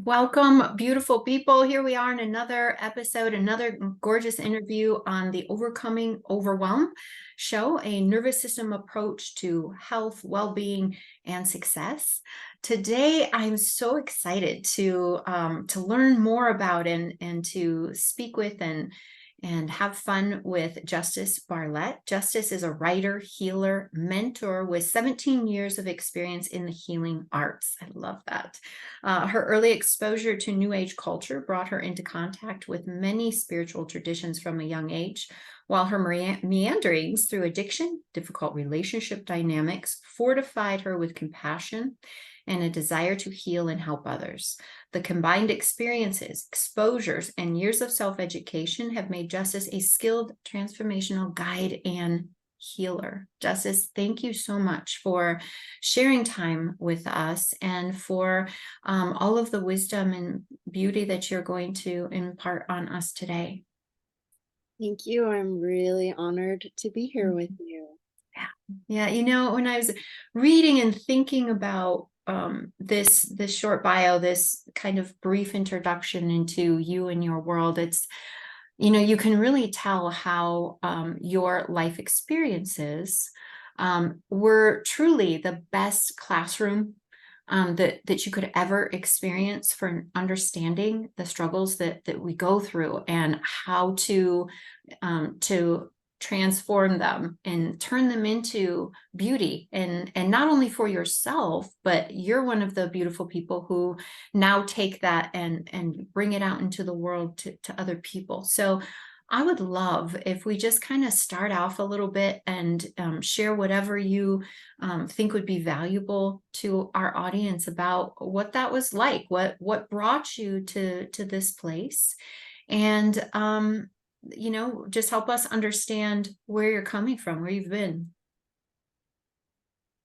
Welcome, beautiful people. Here we are in another episode, another gorgeous interview on the Overcoming Overwhelm show, a nervous system approach to health, well-being, and success. Today, I'm so excited to learn more about and to speak with and have fun with Justice Bartlett. Justice is a writer, healer, mentor with 17 years of experience in the healing arts. I love that. Her early exposure to New Age culture brought her into contact with many spiritual traditions from a young age, while her meanderings through addiction, difficult relationship dynamics fortified her with compassion and a desire to heal and help others. The combined experiences, exposures, and years of self-education have made Justice a skilled transformational guide and healer. Justice, thank you so much for sharing time with us and for all of the wisdom and beauty that you're going to impart on us today. Thank you. I'm really honored to be here with you. Yeah, when I was reading and thinking about this short bio, this kind of brief introduction into you and your world, it's you can really tell how your life experiences were truly the best classroom that you could ever experience for understanding the struggles that we go through and how to transform them and turn them into beauty, and not only for yourself, but you're one of the beautiful people who now take that and bring it out into the world to other people. So I would love if we just kind of start off a little bit and share whatever you think would be valuable to our audience about what that was like, what brought you to this place, and just help us understand where you're coming from, where you've been.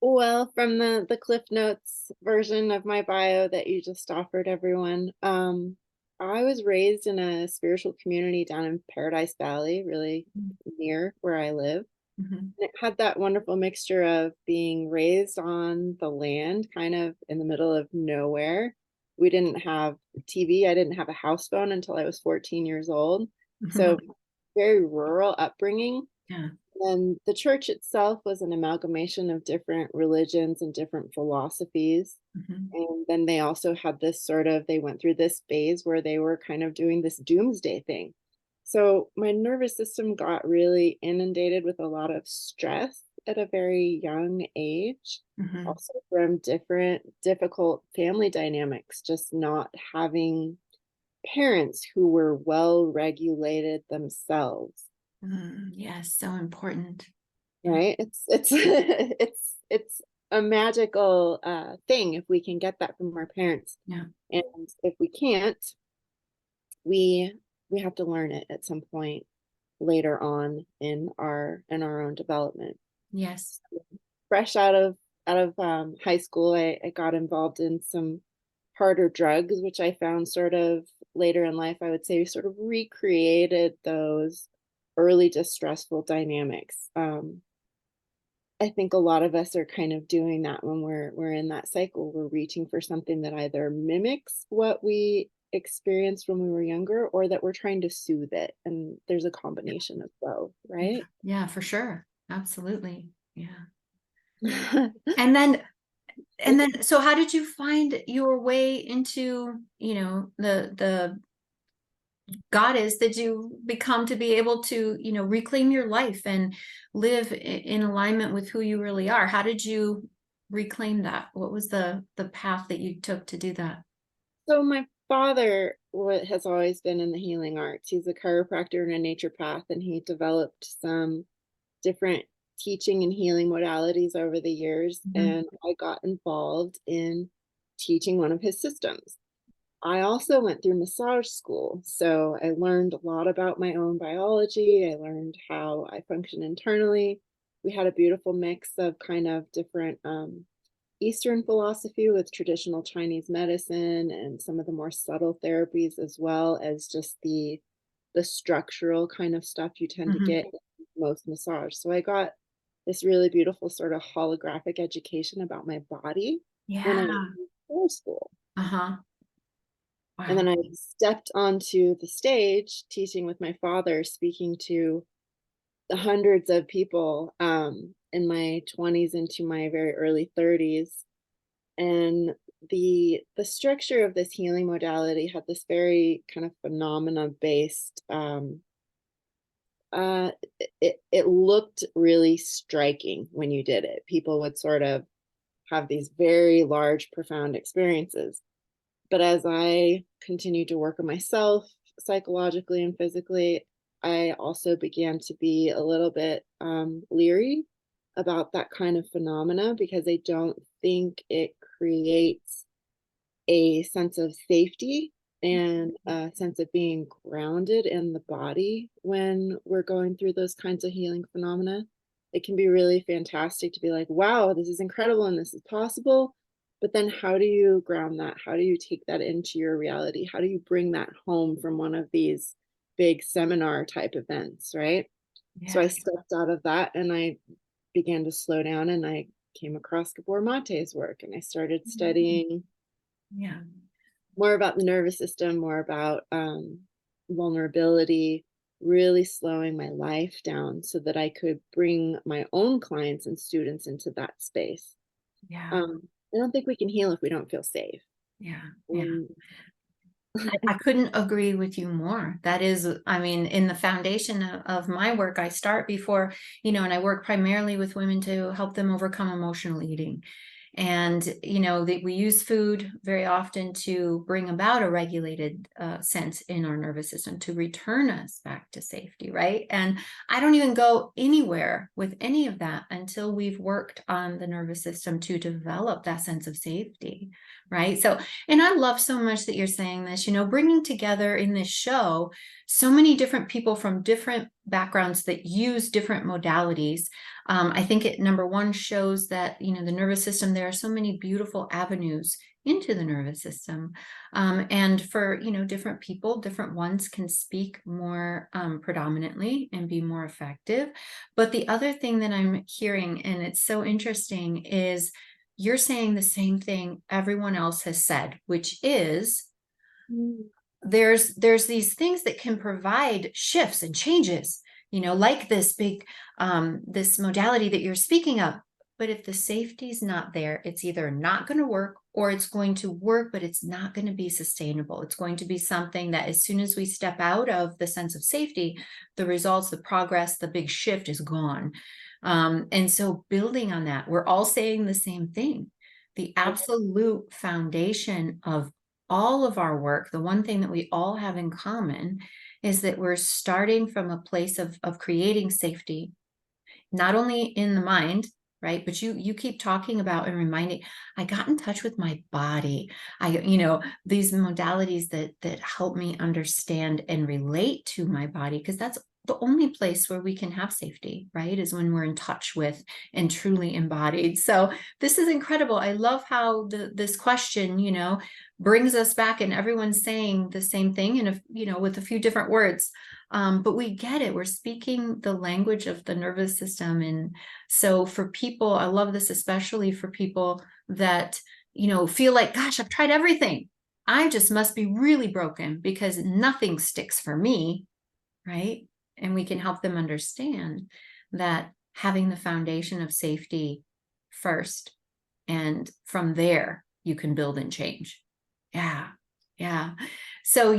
Well, from the Cliff Notes version of my bio that you just offered everyone, I was raised in a spiritual community down in Paradise Valley, really near where I live. Mm-hmm. And it had that wonderful mixture of being raised on the land, kind of in the middle of nowhere. We didn't have TV. I didn't have a house phone until I was 14 years old. So very rural upbringing. Yeah. And the church itself was an amalgamation of different religions and different philosophies. Mm-hmm. And then they also had this they went through this phase where they were kind of doing this doomsday thing. So my nervous system got really inundated with a lot of stress at a very young age, Mm-hmm. also from different difficult family dynamics, just not having parents who were well regulated themselves. Yes, so important. Yeah. Right? It's it's a magical thing if we can get that from our parents. Yeah. And if we can't, we we have to learn it at some point later on in our own development. Yes. Fresh out of high school, I got involved in some harder drugs, which I found sort of later in life, I would say, sort of recreated those early distressful dynamics. I think a lot of us are kind of doing that when we're in that cycle. We're reaching for something that either mimics what we experienced when we were younger, or that we're trying to soothe it. And there's a combination of both, Yeah. right? Yeah, for sure. Absolutely. Yeah. And then so how did you find your way into, the goddess that you become to be able to, reclaim your life and live in alignment with who you really are? How did you reclaim that? What was the path that you took to do that? So my father has always been in the healing arts. He's a chiropractor and a naturopath, and he developed some different teaching and healing modalities over the years. Mhm. And I got involved in teaching one of his systems. I also went through massage school. So I learned a lot about my own biology. I learned how I function internally. We had a beautiful mix of kind of different Eastern philosophy with traditional Chinese medicine and some of the more subtle therapies, as well as just the structural kind of stuff you tend to Mhm. get in most massage. So I got this really beautiful sort of holographic education about my body when I Yeah. was in school. Uh-huh. And then Wow. I stepped onto the stage teaching with my father, speaking to the hundreds of people in my 20s into my very early 30s. And the structure of this healing modality had this very kind of phenomena based uh it looked really striking when you did it. People would sort of have these very large, profound experiences. But as I continued to work on myself psychologically and physically, I also began to be a little bit leery about that kind of phenomena because I don't think it creates a sense of safety and a sense of being grounded in the body when we're going through those kinds of healing phenomena. It can be really fantastic to be like, wow, this is incredible and this is possible. But then how do you ground that? How do you take that into your reality? How do you bring that home from one of these big seminar type events, right? So I Yeah. stepped out of that and I began to slow down and I came across Gabor Mate's work and I started studying Yeah. more about the nervous system, more about vulnerability, really slowing my life down so that I could bring my own clients and students into that space. Yeah. I don't think we can heal if we don't feel safe. Yeah. Yeah. Um, I couldn't agree with you more. That is, I mean, in the foundation of my work, I start before, and I work primarily with women to help them overcome emotional eating. And, we use food very often to bring about a regulated sense in our nervous system to return us back to safety, right? And I don't even go anywhere with any of that until we've worked on the nervous system to develop that sense of safety, right? So, and I love so much that you're saying this, bringing together in this show so many different people from different backgrounds that use different modalities. I think it, number one, shows that, the nervous system, there are so many beautiful avenues into the nervous system. And for, different people, different ones can speak more predominantly and be more effective. But the other thing that I'm hearing, and it's so interesting, is you're saying the same thing everyone else has said, which is mm, there's these things that can provide shifts and changes, like this big this modality that you're speaking of. But if the safety's not there, it's either not going to work or it's going to work, but it's not going to be sustainable. It's going to be something that as soon as we step out of the sense of safety, the results, the progress, the big shift is gone. And so building on that, we're all saying the same thing. The absolute foundation of all of our work, the one thing that we all have in common is that we're starting from a place of creating safety, not only in the mind, right? But you keep talking about and reminding, I got in touch with my body. These modalities that help me understand and relate to my body, because that's the only place where we can have safety, right? Is when we're in touch with and truly embodied. So this is incredible. I love how this question, brings us back and everyone's saying the same thing and, with a few different words. But we get it. We're speaking the language of the nervous system. And so for people, I love this, especially for people that, feel like, gosh, I've tried everything. I just must be really broken because nothing sticks for me, right? And we can help them understand that having the foundation of safety first, and from there, you can build and change. Yeah. Yeah. So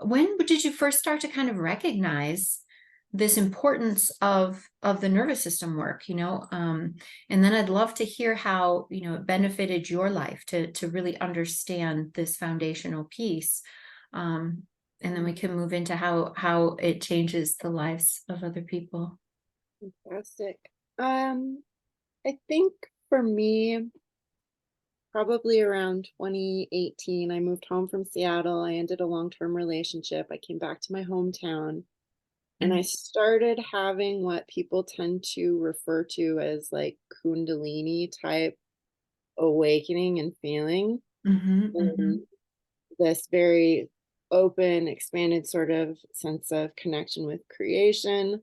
when did you first start to kind of recognize this importance of the nervous system work, and then I'd love to hear how, it benefited your life to really understand this foundational piece. And then we can move into how it changes the lives of other people. fantastic. I think for me, probably around 2018, I moved home from Seattle. I ended a long-term relationship. I came back to my hometown and I started having what people tend to refer to as like Kundalini type awakening and feeling. Mm-hmm, mm-hmm. And this very open, expanded sort of sense of connection with creation.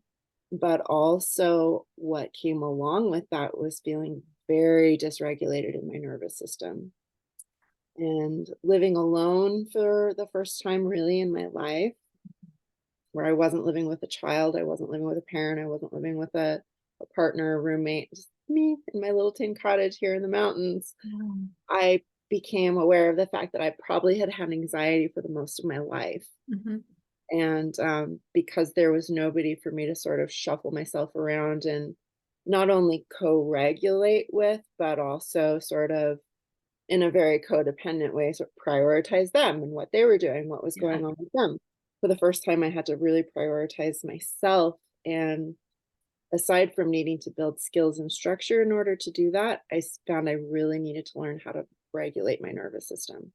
But also, what came along with that was feeling very dysregulated in my nervous system. and living alone for the first time really in my life, where I wasn't living with a child, I wasn't living with a parent, I wasn't living with a partner, a roommate, just me in my little tin cottage here in the mountains. Mm. I became aware of the fact that I probably had had anxiety for the most of my life. Mhm. And because there was nobody for me to sort of shuffle myself around and not only co-regulate with, but also sort of in a very codependent way, sort of prioritize them and what they were doing, what was Yeah. going on with them. For the first time, I had to really prioritize myself. And aside from needing to build skills and structure in order to do that, found I really needed to learn how to regulate my nervous system.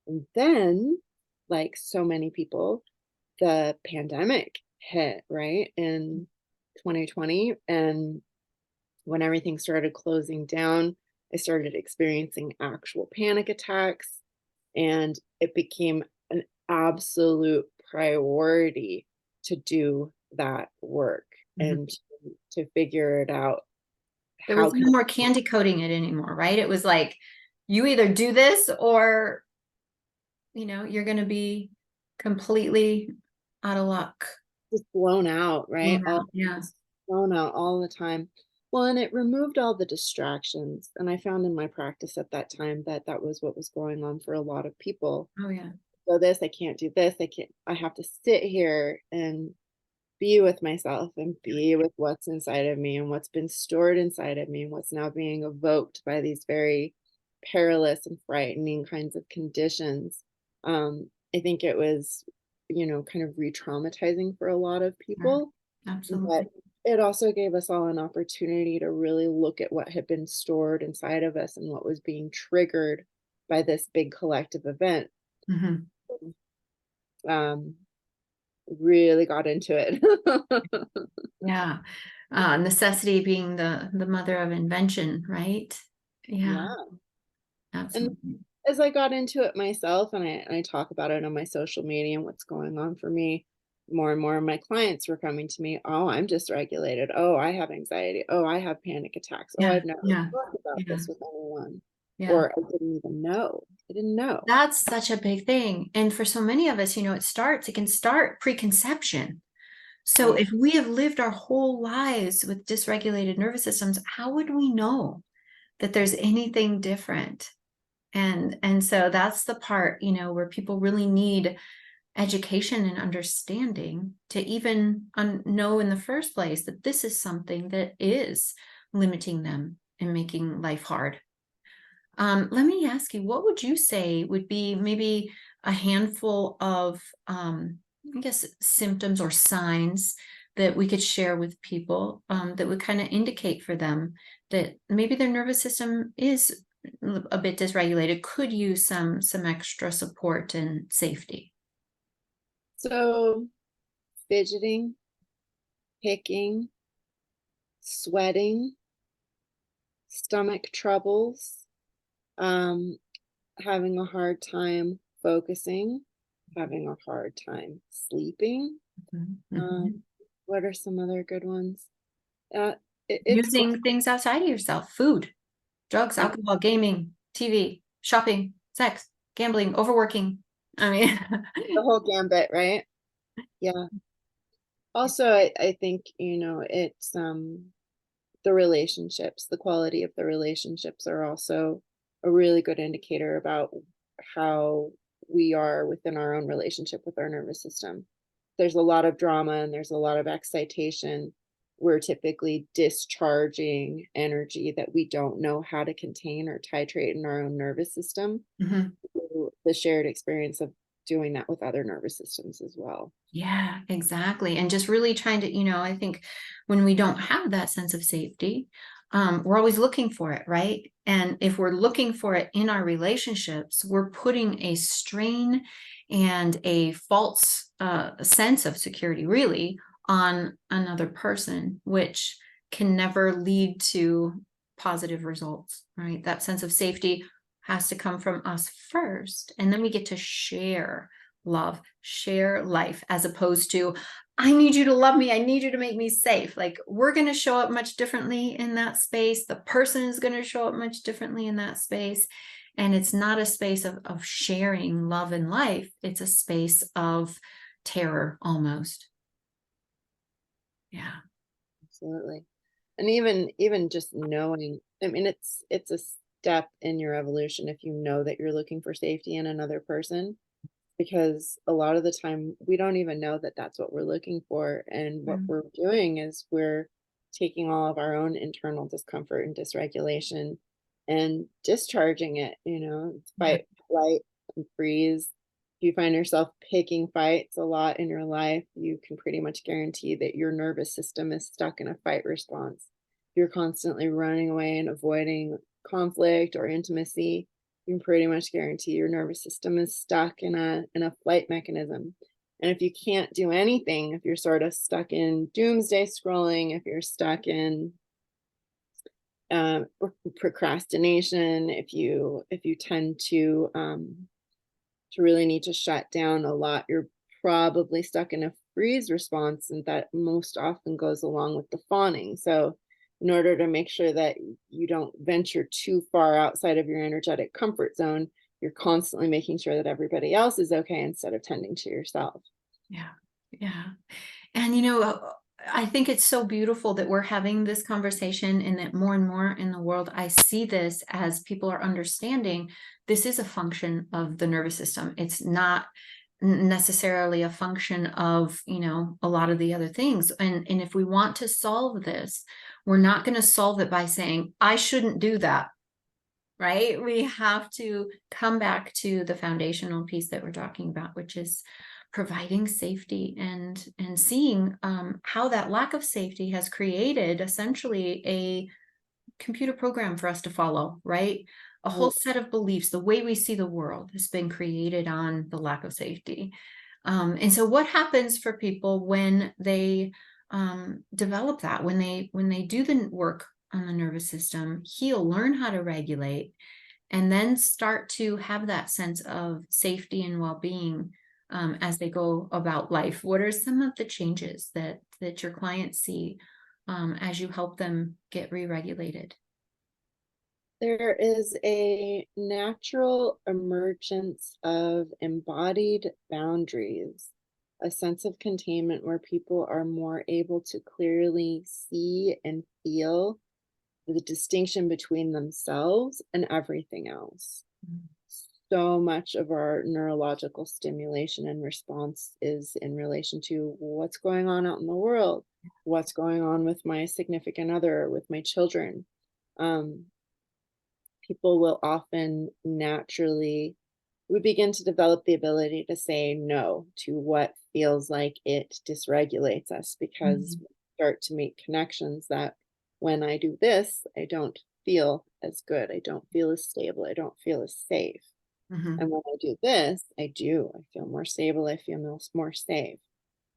And then, like so many people, the pandemic hit, right, in 2020. And when everything started closing down, I started experiencing actual panic attacks, and it became an absolute priority to do that work Mhm. and to figure it out. There How was can no more candy coating it anymore, right? It was like, you either do this or, you're going to be completely out of luck. just blown out, right? Blown out. Yeah. Just blown out all the time. Well, and it removed all the distractions. And I found in my practice at that time that that was what was going on for a lot of people. Oh, yeah. So this, I can't do this. I have to sit here and be with myself and be with what's inside of me and what's been stored inside of me and what's now being evoked by these very perilous and frightening kinds of conditions. I think it was, kind of re-traumatizing for a lot of Sure. people, but Absolutely. it also gave us all an opportunity to really look at what had been stored inside of us and what was being triggered by this big collective event. Mhm. Um, really got into it. Yeah. Necessity being the mother of invention, right? Yeah, Yeah. And absolutely. as I got into it myself and I talk about it on my social media and what's going on for me, more and more of my clients were coming to me, "Oh, I'm dysregulated. Oh, I have anxiety. Oh, I have panic attacks. Oh, Yeah, I've never yeah, talked about yeah, this with anyone." yeah. Or I didn't even know. I didn't know. That's such a big thing. And for so many of us, it can start preconception. So Yeah. if we have lived our whole lives with dysregulated nervous systems, how would we know that there's anything different? And so that's the part, where people really need education and understanding to even know in the first place that this is something that is limiting them and making life hard. Let me ask you, what would you say would be maybe a handful of, I guess, symptoms or signs that we could share with people, that would kind of indicate for them that maybe their nervous system is a bit dysregulated, could use some extra support and safety? So fidgeting, picking, sweating, stomach troubles, um, having a hard time focusing, having a hard time sleeping. Mhm, Um, mhm. what are some other good ones? Uh, it's quite Using things outside of yourself, food, drugs, yeah, alcohol, gaming, TV, shopping, sex, gambling, overworking. I mean, the whole gambit, right? Yeah. Also, I think, it's the relationships, the quality of the relationships are also a really good indicator about how we are within our own relationship with our nervous system. There's a lot of drama and there's a lot of excitation. We're typically discharging energy that we don't know how to contain or titrate in our own nervous system. mhm. Through the shared experience of doing that with other nervous systems as well. Yeah, exactly. And just really trying to, I think when we don't have that sense of safety, we're always looking for it, right? And if we're looking for it in our relationships, we're putting a strain and a false sense of security, really, on another person, which can never lead to positive results, right? That sense of safety has to come from us first, and then we get to share love, share life, as opposed to, I need you to love me. I need you to make me safe. Like, we're going to show up much differently in that space. The person is going to show up much differently in that space. And it's not a space of sharing love and life. It's a space of terror almost. Yeah. Absolutely. And even just knowing, I mean, it's a step in your evolution if you know that you're looking for safety in another person, because a lot of the time we don't even know that that's what we're looking for, and what Mm. we're doing is we're taking all of our own internal discomfort and dysregulation and discharging it, it's Yeah. fight, flight, and freeze. If you find yourself picking fights a lot in your life, you can pretty much guarantee that your nervous system is stuck in a fight response. You're constantly running away and avoiding conflict or intimacy. You can pretty much guarantee your nervous system is stuck in a flight mechanism. And if you can't do anything, if you're sort of stuck in doomsday scrolling, if you're stuck in procrastination, if you tend to really need to shut down a lot, you're probably stuck in a freeze response, and that most often goes along with the fawning. So, in order to make sure that you don't venture too far outside of your energetic comfort zone, you're constantly making sure that everybody else is okay instead of tending to yourself. Yeah. Yeah. And, I think it's so beautiful that we're having this conversation and that more and more in the world, I see this as people are understanding this is a function of the nervous system. It's not necessarily a function of, a lot of the other things. And if we want to solve this, we're not going to solve it by saying, I shouldn't do that. Right? We have to come back to the foundational piece that we're talking about, which is providing safety and seeing how that lack of safety has created essentially a computer program for us to follow, right? A whole Right. set of beliefs. The way we see the world has been created on the lack of safety. And so what happens for people when they develop that, when they do the work on the nervous system, heal, learn how to regulate, and then start to have that sense of safety and well-being as they go about life? What are some of the changes that your clients see as you help them get re-regulated? There is a natural emergence of embodied boundaries, a sense of containment where people are more able to clearly see and feel the distinction between themselves and everything else. Mm. So much of our neurological stimulation and response is in relation to what's going on out in the world, what's going on with my significant other, with my children. Um, People will often naturally, we begin to develop the ability to say no to what feels like it dysregulates us, because Mhm. we start to make connections that when I do this, I don't feel as good. I don't feel as stable. I don't feel as safe. Mhm. And when I do this, I do. I feel more stable. I feel more safe.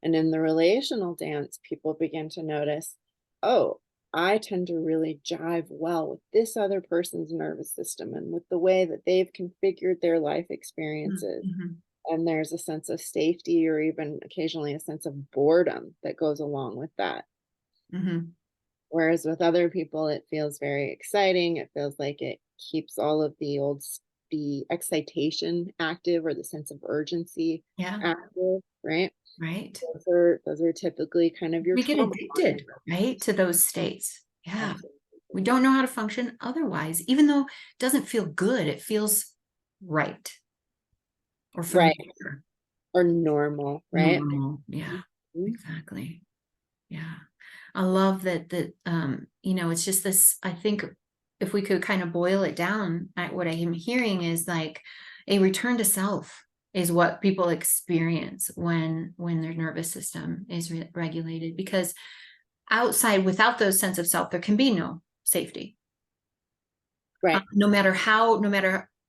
And in the relational dance, people begin to notice, oh, I tend to really jive well with this other person's nervous system and with the way that they've configured their life experiences. Mhm. And there's a sense of safety, or even occasionally a sense of boredom that goes along with that. Mhm. Whereas with other people, it feels very exciting. It feels like it keeps all of the excitation active, or the sense of urgency Yeah. active, right? Right. Those are typically kind of your We get trauma addicted, bonding. right, to those states. Yeah. We Absolutely. don't know how to function otherwise, even though it doesn't feel good. It feels right or Right. familiar, Or normal, right? normal. Yeah, Mhm. exactly. Yeah. I love that, it's just this, I think if we could kind of boil it down, what I am hearing is like a return to self is what people experience when their nervous system is regulated, because outside, without those sense of self, there can be no safety. Right. No matter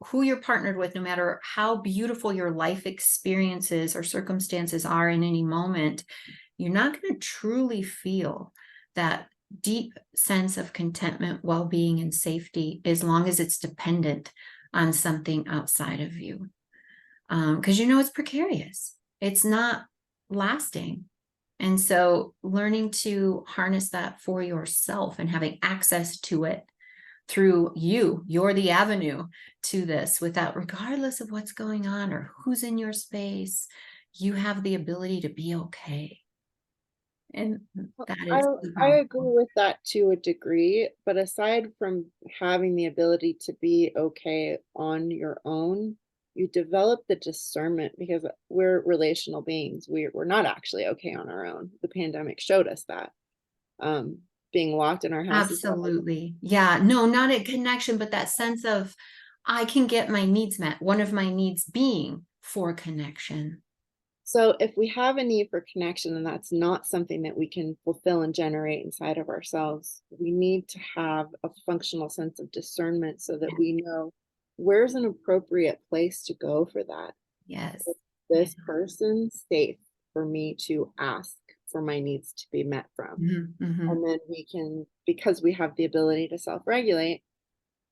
who you're partnered with, no matter how beautiful your life experiences or circumstances are in any moment, you're not going to truly feel that deep sense of contentment, well-being, and safety as long as it's dependent on something outside of you. Because it's precarious. It's not lasting. And so learning to harness that for yourself and having access to it through you. You're the avenue to this, without, regardless of what's going on or who's in your space, you have the ability to be okay. And that I is I powerful. agree with that to a degree, but aside from having the ability to be okay on your own, you develop the discernment because we're relational beings. We're not actually okay on our own. The pandemic showed us that. Um, Being locked in our houses all alone. Absolutely. Yeah. No, not a connection, but that sense of I can get my needs met. One of my needs being for connection. So if we have a need for connection and that's not something that we can fulfill and generate inside of ourselves, we need to have a functional sense of discernment so that Yeah. we know where's an appropriate place to go for that. Yes. Is Yeah. this person safe for me to ask for my needs to be met from? Mhm, mhm. And then we can, because we have the ability to self-regulate,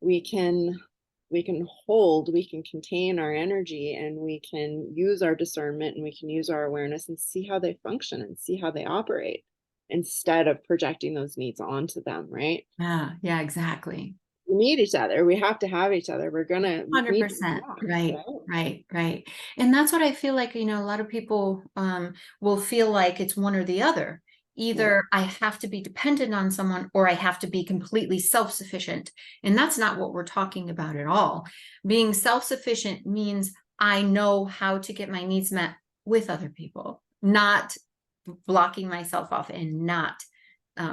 we can we can contain our energy, and we can use our discernment, and we can use our awareness and see how they function and see how they operate instead of projecting those needs onto them, right? Yeah. Yeah, exactly. We need each other. We have to have each other. We're gonna need to 100%. connect, Right, right? right, right. And that's what I feel like, a lot of people will feel like it's one or the other. Yeah. Either I have to be dependent on someone or I have to be completely self-sufficient. And that's not what we're talking about at all. Being self-sufficient means I know how to get my needs met with other people, not blocking myself off and not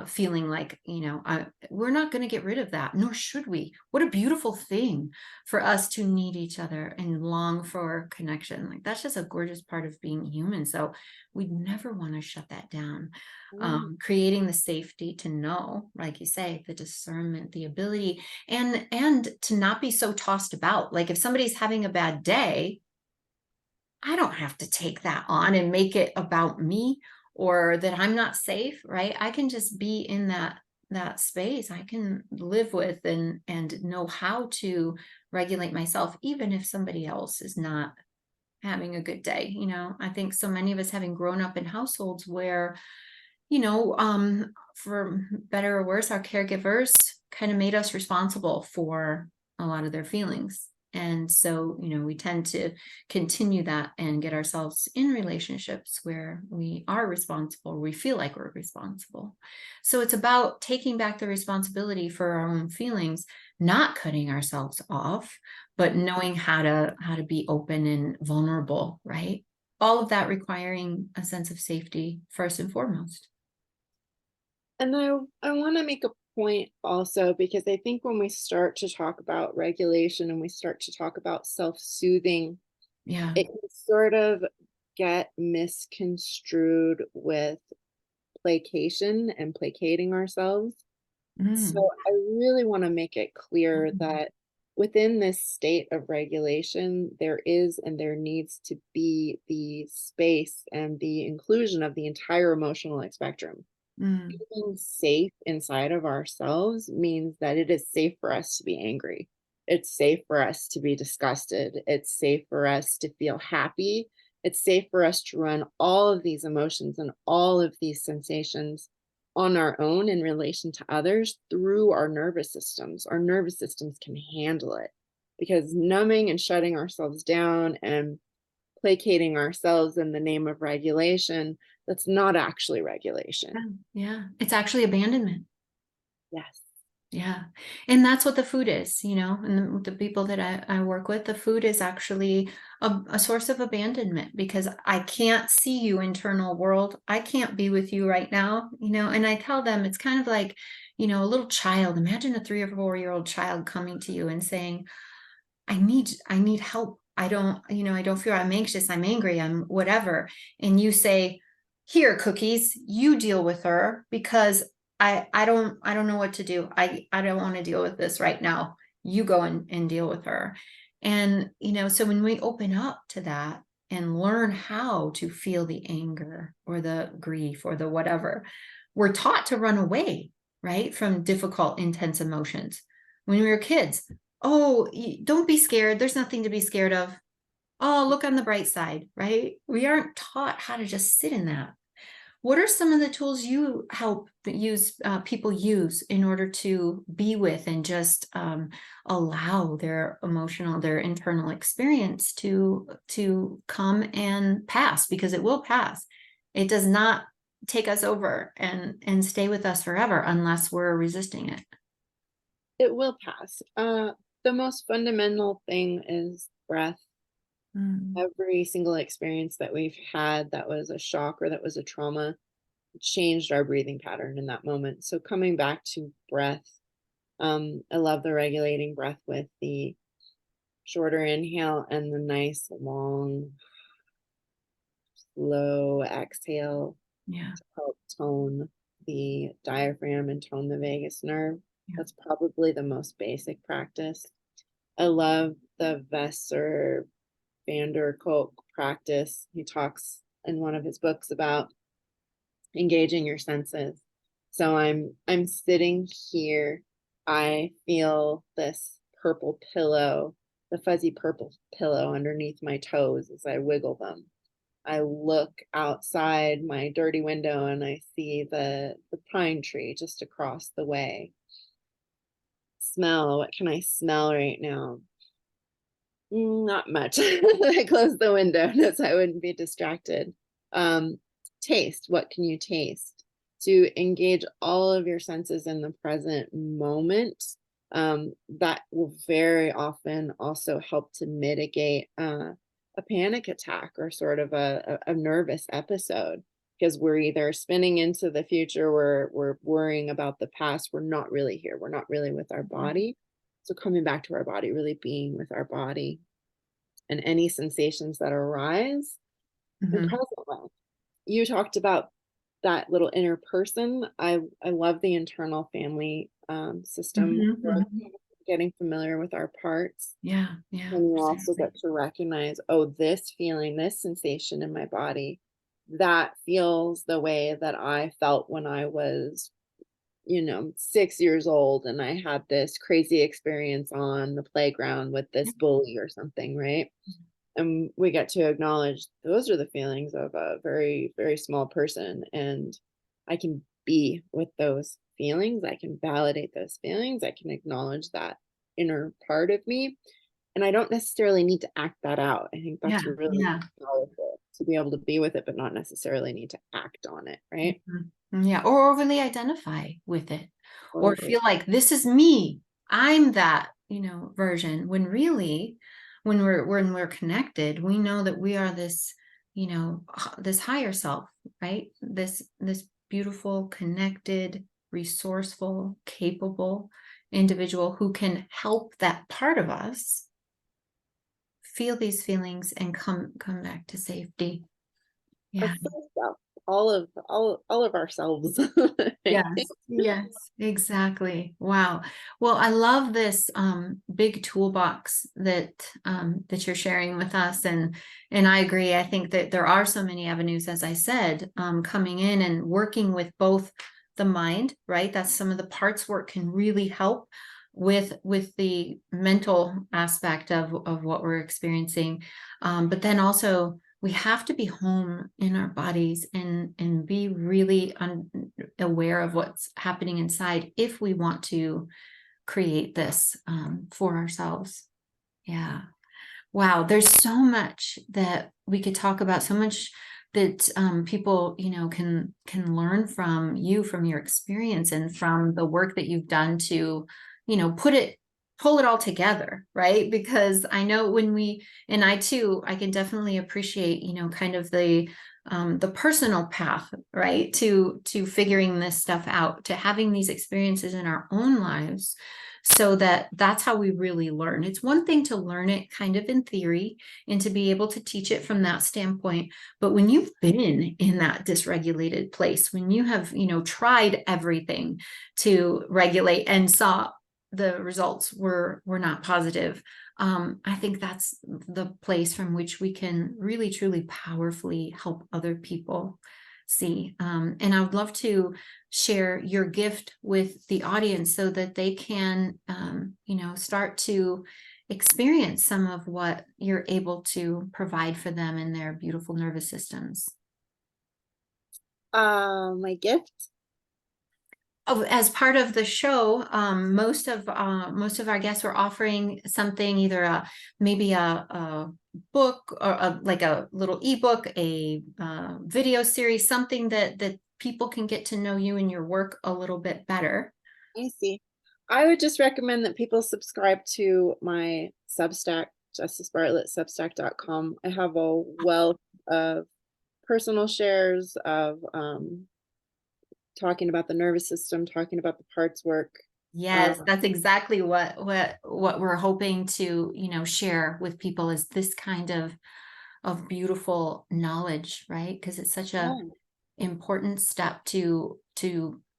feeling like, we're not going to get rid of that, nor should we. What a beautiful thing for us to need each other and long for connection. Like, that's just a gorgeous part of being human. So we never want to shut that down. Mm. Creating the safety to know, like you say, the discernment, the ability, and to not be so tossed about. Like, if somebody's having a bad day, I don't have to take that on and make it about me or that I'm not safe, right? I can just be in that space. I can live with and know how to regulate myself, even if somebody else is not having a good day. I think so many of us, having grown up in households where, for better or worse, our caregivers kind of made us responsible for a lot of their feelings. And so, we tend to continue that and get ourselves in relationships where we are responsible, we feel like we're responsible. So it's about taking back the responsibility for our own feelings, not cutting ourselves off, but knowing how to be open and vulnerable, right? All of that requiring a sense of safety first and foremost. And I want to make a point also, because I think when we start to talk about regulation and we start to talk about self-soothing, Yeah. it can sort of get misconstrued with placation and placating ourselves. So Mm. I really want to make it clear Mhm. that within this state of regulation, there is and there needs to be the space and the inclusion of the entire emotional spectrum. Mm. Being safe inside of ourselves means that it is safe for us to be angry. It's safe for us to be disgusted. It's safe for us to feel happy. It's safe for us to run all of these emotions and all of these sensations on our own in relation to others through our nervous systems. Our nervous systems can handle it, because numbing and shutting ourselves down and placating ourselves in the name of regulation, that's not actually Yeah. regulation. Yeah. It's actually abandonment. Yes. Yeah. And that's what the food is, and the people that I work with, the food is actually a source of abandonment because I can't see you, internal world. I can't be with you right now, and I tell them it's kind of like, a little child. Imagine a 3 or 4-year-old child coming to you and saying, I need help. I don't feel, I'm anxious, I'm angry, I'm whatever. And you say, here, cookies, you deal with her because I don't know what to do. I don't want to deal with this right now. You go and deal with her. And, so when we open up to that and learn how to feel the anger or the grief or the whatever, we're taught to run away, right, from difficult, intense emotions. When we were kids, oh, don't be scared. There's nothing to be scared of. Oh, look on the bright side, right? We aren't taught how to just sit in that. What are some of the tools you help people use in order to be with and just allow their their internal experience to come and pass, because it will pass. It does not take us over and stay with us forever unless we're resisting it. It will pass. The most fundamental thing is breath. Mm. Every single experience that we've had that was a shock or that was a trauma changed our breathing pattern in that moment. So coming back to breath, I love the regulating breath with the shorter inhale and the nice long slow exhale Yeah. to help tone the diaphragm and tone the vagus nerve. Yeah. That's probably the most basic practice. I love the Vesser van der Kolk practice. He talks in one of his books about engaging your senses. So I'm sitting here. I feel this purple pillow, the fuzzy purple pillow underneath my toes as I wiggle them. I look outside my dirty window and I see the pine tree just across the way. Smell, what can I smell right now? Not much. I close the window so I wouldn't be distracted. Taste, what can you taste? To engage all of your senses in the present moment, that will very often also help to mitigate a panic attack or sort of a nervous episode, because we're either spinning into the future, we're worrying about the past, we're not really here, we're not really with our body. So coming back to our body, really being with our body and any sensations that arise and Mhm. present with. You talked about that little inner person. I love the internal family system Mhm, work, mhm. getting familiar with our parts. Yeah, yeah, And you also seriously. get to recognize, oh, this feeling, this sensation in my body, that feels the way that I felt when I was, 6 years old and I had this crazy experience on the playground with this bully or something, right? And we get to acknowledge those are the feelings of a very, very small person. And I can be with those feelings. I can validate those feelings. I can acknowledge that inner part of me. And I don't necessarily need to act that out. I think Yeah, that's really yeah. powerful to be able to be with it, but not necessarily need to act on it, right? Mhm. Yeah, or overly identify with it, or Totally. feel like this is me. I'm that, version, when really when we're connected, we know that we are this, this higher self, right? This beautiful, connected, resourceful, capable individual who can help that part of us feel these feelings and come back to safety. Our Yeah. full self, all of ourselves. Yes, yes, exactly. Wow. Well, I love this big toolbox that you're sharing with us, and I agree. I think that there are so many avenues, as I said, coming in and working with both the mind, right? That's some of the parts work can really help with the mental aspect of what we're experiencing, but then also we have to be home in our bodies and be really aware of what's happening inside if we want to create this for ourselves. Yeah. Wow. There's so much that we could talk about, so much that people, can learn from you, from your experience, and from the work that you've done to, pull it all together, right? Because I know and I too, I can definitely appreciate, kind of the personal path, right, to figuring this stuff out, to having these experiences in our own lives, so that's how we really learn. It's one thing to learn it kind of in theory and to be able to teach it from that standpoint, but when you've been in that dysregulated place, when you have, tried everything to regulate and saw the results were not positive, I think that's the place from which we can really truly powerfully help other people see. And I would love to share your gift with the audience so that they can, start to experience some of what you're able to provide for them in their beautiful nervous systems. My gift. Oh, as part of the show, most of our guests were offering something, either maybe a book or like a little ebook, a video series, something that people can get to know you and your work a little bit better. I see. I would just recommend that people subscribe to my Substack, Justice Bartlett, Substack.com. I have a wealth of personal shares of talking about the nervous system, talking about the parts work. Yes, that's exactly what we're hoping to, share with people, is this kind of beautiful knowledge, right? Because it's such a Yeah, important step to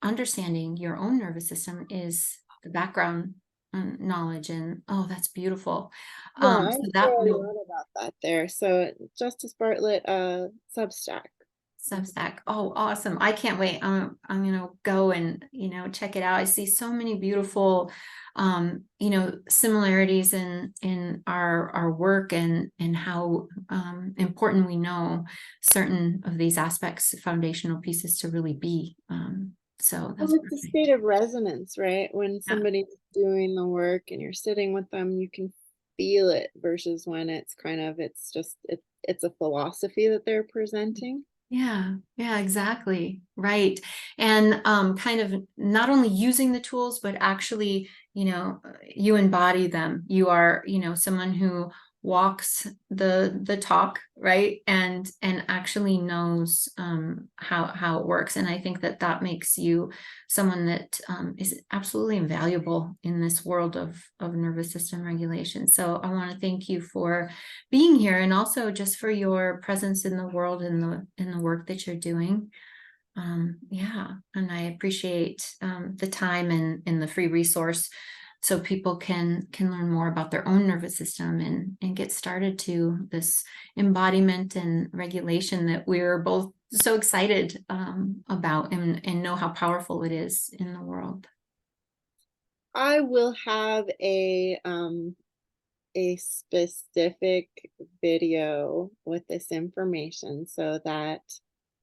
understanding your own nervous system, is the background knowledge. And oh, that's beautiful. yeah, I So share that a will lot about that there. So Justice Bartlett, Substack. Substack. Oh, awesome. I can't wait. I'm gonna go and, check it out. I see so many beautiful, similarities in our work, and how important we know certain of these aspects, foundational pieces, to really be. So Well, that's it's a state perfect. of resonance, right? When Yeah. somebody's doing the work and you're sitting with them, you can feel it versus when it's kind of it's a philosophy that they're presenting. Yeah, exactly. Right. And kind of not only using the tools, but actually, you embody them. You are, someone who walks the talk, right? And actually knows how it works. And I think that makes you someone that is absolutely invaluable in this world of nervous system regulation. So I want to thank you for being here, and also just for your presence in the world, and the work that you're doing. Yeah, and I appreciate the time and the free resource, so people can learn more about their own nervous system, and get started to this embodiment and regulation that we're both so excited about, and know how powerful it is in the world. I will have a specific video with this information so that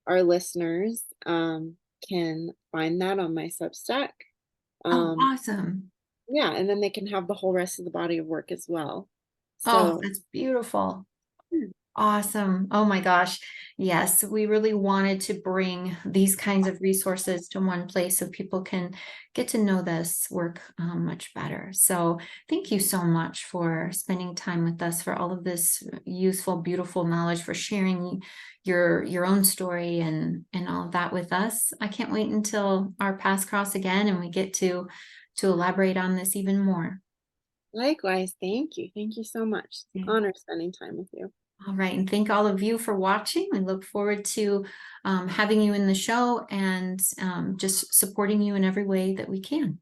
our listeners can find that on my Substack. Oh, Um, awesome. yeah, and then they can have the whole rest of the body of work as well. Oh, So that's beautiful. yeah, Awesome. Oh my gosh. Yes, we really wanted to bring these kinds of resources to one place so people can get to know this work much better. So thank you so much for spending time with us, for all of this useful, beautiful knowledge, for sharing your own story and all of that with us. I can't wait until our paths cross again and we get to elaborate on this even more. likewise, thank you. Thank you so much. It's an honor spending time with you. All right, and thank all of you for watching. We look forward to having you in the show, and just supporting you in every way that we can.